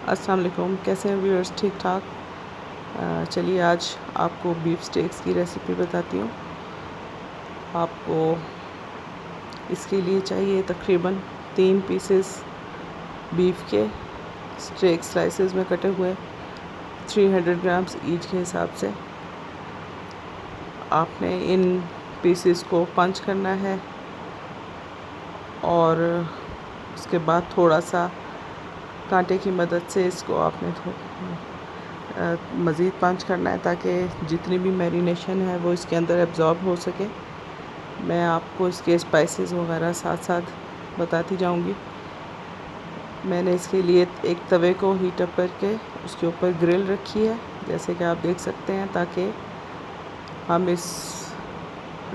अस्सलाम वालेकुम। कैसे हैं व्यूअर्स? ठीक ठाक। चलिए आज आपको बीफ स्टेक्स की रेसिपी बताती हूँ। आपको इसके लिए चाहिए तकरीबन 3 पीसेस बीफ के स्टेक स्लाइसेस में कटे हुए 300 ग्राम्स ईच के हिसाब से। आपने इन पीसेस को पंच करना है और उसके बाद थोड़ा सा कांटे की मदद से इसको आपने मज़ीद पंच करना है ताकि जितनी भी मैरिनेशन है वो इसके अंदर एब्ज़ॉर्ब हो सके। मैं आपको इसके स्पाइसेस वगैरह साथ साथ बताती जाऊंगी। मैंने इसके लिए एक तवे को हीट अप करके उसके ऊपर ग्रिल रखी है, जैसे कि आप देख सकते हैं, ताकि हम इस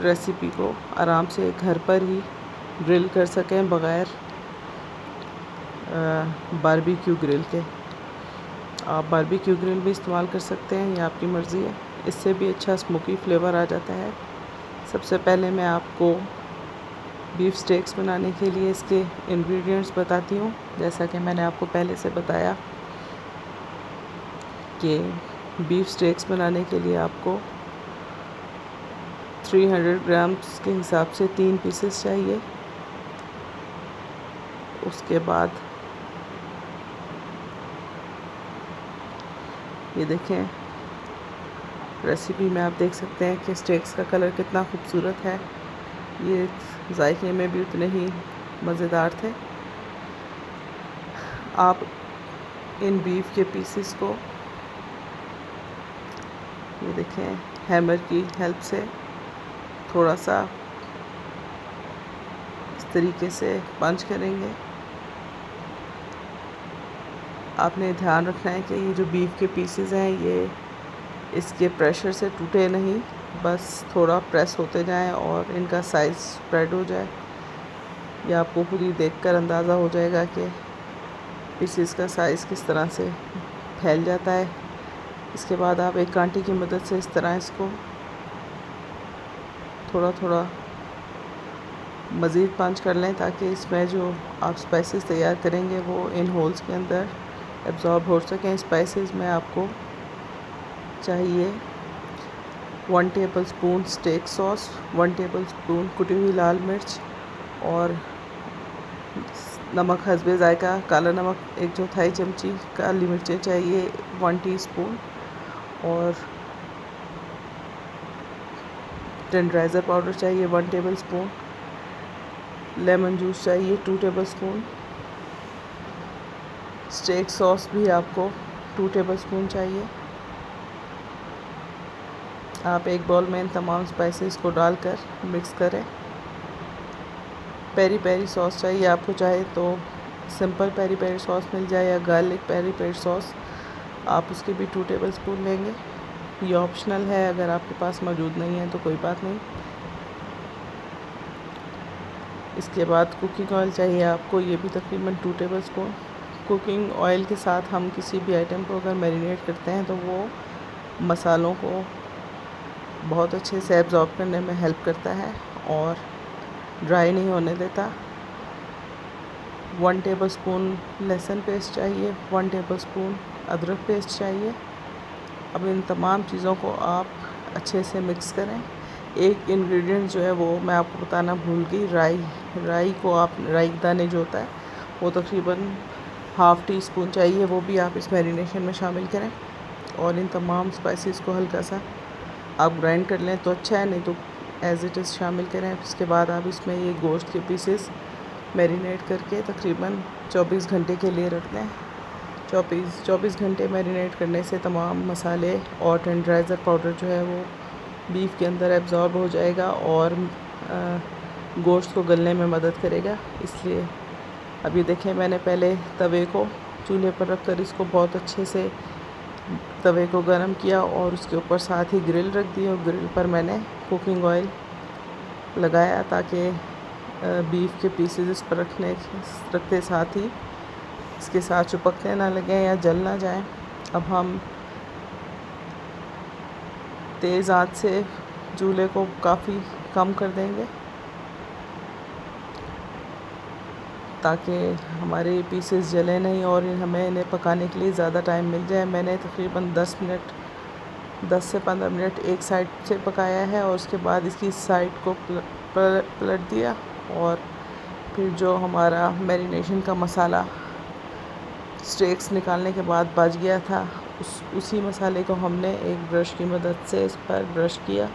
रेसिपी को आराम से घर पर ही ग्रिल कर सकें बग़ैर बारबेक्यू ग्रिल के। आप बारबेक्यू ग्रिल भी इस्तेमाल कर सकते हैं, ये आपकी मर्ज़ी है। इससे भी अच्छा स्मोकी फ्लेवर आ जाता है। सबसे पहले मैं आपको बीफ स्टेक्स बनाने के लिए इसके इंग्रेडिएंट्स बताती हूँ। जैसा कि मैंने आपको पहले से बताया कि बीफ स्टेक्स बनाने के लिए आपको 300 ग्राम्स के हिसाब से 3 पीसेस चाहिए। उसके बाद ये देखें, रेसिपी में आप देख सकते हैं कि स्टेक्स का कलर कितना खूबसूरत है। ये जायके में भी उतने ही मज़ेदार थे। आप इन बीफ के पीसेस को ये देखें हैमर की हेल्प से थोड़ा सा इस तरीके से पंच करेंगे। आपने ध्यान रखना है कि ये जो बीफ के पीसेस हैं ये इसके प्रेशर से टूटे नहीं, बस थोड़ा प्रेस होते जाएं और इनका साइज़ स्प्रेड हो जाए। यह आपको खुद ही देखकर अंदाज़ा हो जाएगा कि पीसेस का साइज़ किस तरह से फैल जाता है। इसके बाद आप एक कांटे की मदद से इस तरह इसको थोड़ा थोड़ा मज़ीद पंच कर लें ताकि इसमें जो आप स्पाइसेस तैयार करेंगे वो इन होल्स के अंदर एब्ज़ॉर्ब हो सकें। स्पाइसेस में आपको चाहिए 1 टेबलस्पून स्टेक सॉस, 1 टेबलस्पून कुटी हुई लाल मिर्च और नमक हस्बे ज़ायका, काला नमक 1/4 चमची, काली मिर्चें चाहिए 1 टीस्पून और टेंडराइज़र पाउडर चाहिए 1 टेबलस्पून, लेमन जूस चाहिए 2 टेबलस्पून, स्टेक सॉस भी आपको 2 टेबलस्पून चाहिए। आप एक बाउल में इन तमाम स्पाइसेस को डालकर मिक्स करें। पेरी पेरी सॉस चाहिए आपको, चाहे तो सिंपल पेरी पेरी सॉस मिल जाए या गार्लिक पेरी पेरी सॉस, आप उसके भी 2 टेबलस्पून लेंगे। ये ऑप्शनल है, अगर आपके पास मौजूद नहीं है तो कोई बात नहीं। इसके बाद कुकिंग ऑयल चाहिए आपको, ये भी तकरीबन 2 टेबलस्पून। कुकिंग ऑयल के साथ हम किसी भी आइटम को अगर मैरिनेट करते हैं तो वो मसालों को बहुत अच्छे से एब्ज़ॉर्ब करने में हेल्प करता है और ड्राई नहीं होने देता। 1 टेबलस्पून लहसुन पेस्ट चाहिए, 1 टेबलस्पून अदरक पेस्ट चाहिए। अब इन तमाम चीज़ों को आप अच्छे से मिक्स करें। एक इंग्रेडिएंट जो है वो मैं आपको बताना भूल गई, राई को आप, राई दाने जो होता है वो तकरीबन ½ टीस्पून चाहिए, वो भी आप इस मैरिनेशन में शामिल करें। और इन तमाम स्पाइसेस को हल्का सा आप ग्राइंड कर लें तो अच्छा है, नहीं तो एज़ इट इज़ शामिल करें। इसके बाद आप इसमें ये गोश्त के पीसेस मैरिनेट करके तकरीबन 24 घंटे के लिए रख दें। 24 घंटे मैरिनेट करने से तमाम मसाले और टेंडराइज़र पाउडर जो है वो बीफ के अंदर एब्ज़ॉर्ब हो जाएगा और गोश्त को गलने में मदद करेगा। इसलिए अब ये देखें, मैंने पहले तवे को चूल्हे पर रख कर इसको बहुत अच्छे से तवे को गर्म किया और उसके ऊपर साथ ही ग्रिल रख दी और ग्रिल पर मैंने कुकिंग ऑयल लगाया ताकि बीफ के पीसेस इस पर रखते साथ ही इसके साथ चिपकने ना लगें या जल ना जाएं। अब हम तेज़ आंच से चूल्हे को काफ़ी कम कर देंगे ताकि हमारे पीसेस जले नहीं और हमें इन्हें पकाने के लिए ज़्यादा टाइम मिल जाए। मैंने तकरीबन 10 से 15 मिनट एक साइड से पकाया है और उसके बाद इसकी साइड को पलट दिया। और फिर जो हमारा मैरिनेशन का मसाला स्टेक्स निकालने के बाद बच गया था, उसी मसाले को हमने एक ब्रश की मदद से इस पर ब्रश किया।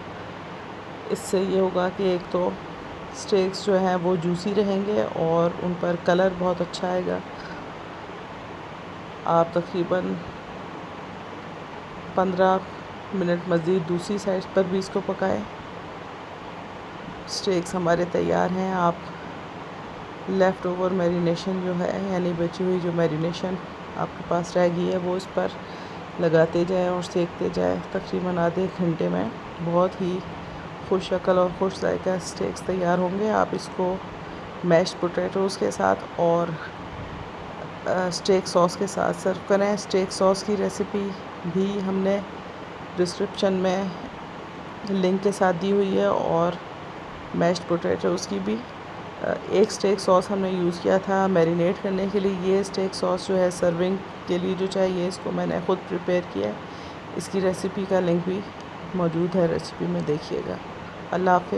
इससे ये होगा कि एक तो स्टेक्स जो हैं वो जूसी रहेंगे और उन पर कलर बहुत अच्छा आएगा। आप तकरीबन 15 मिनट मज़ीद दूसरी साइड पर भी इसको पकाएं। स्टेक्स हमारे तैयार हैं। आप लेफ़्ट ओवर मैरिनेशन जो है, यानी बची हुई जो मैरिनेशन आपके पास रह गई है, वो इस पर लगाते जाएं और सेकते जाएं। तकरीबन आधे घंटे में बहुत ही खुश शक्ल और खुश जायका स्टेक्स तैयार होंगे। आप इसको मैश्ड पोटैटोज़ के साथ और स्टेक सॉस के साथ सर्व करें। स्टेक सॉस की रेसिपी भी हमने डिस्क्रिप्शन में लिंक के साथ दी हुई है और मैश्ड पोटैटोज़ की भी। एक स्टेक सॉस हमने यूज़ किया था मैरिनेट करने के लिए। ये स्टेक सॉस जो है सर्विंग के लिए जो चाहिए, इसको मैंने ख़ुद प्रिपेयर किया है। इसकी रेसिपी का लिंक भी मौजूद है रेसिपी में, देखिएगा। अल्लाह हाफ़िज़।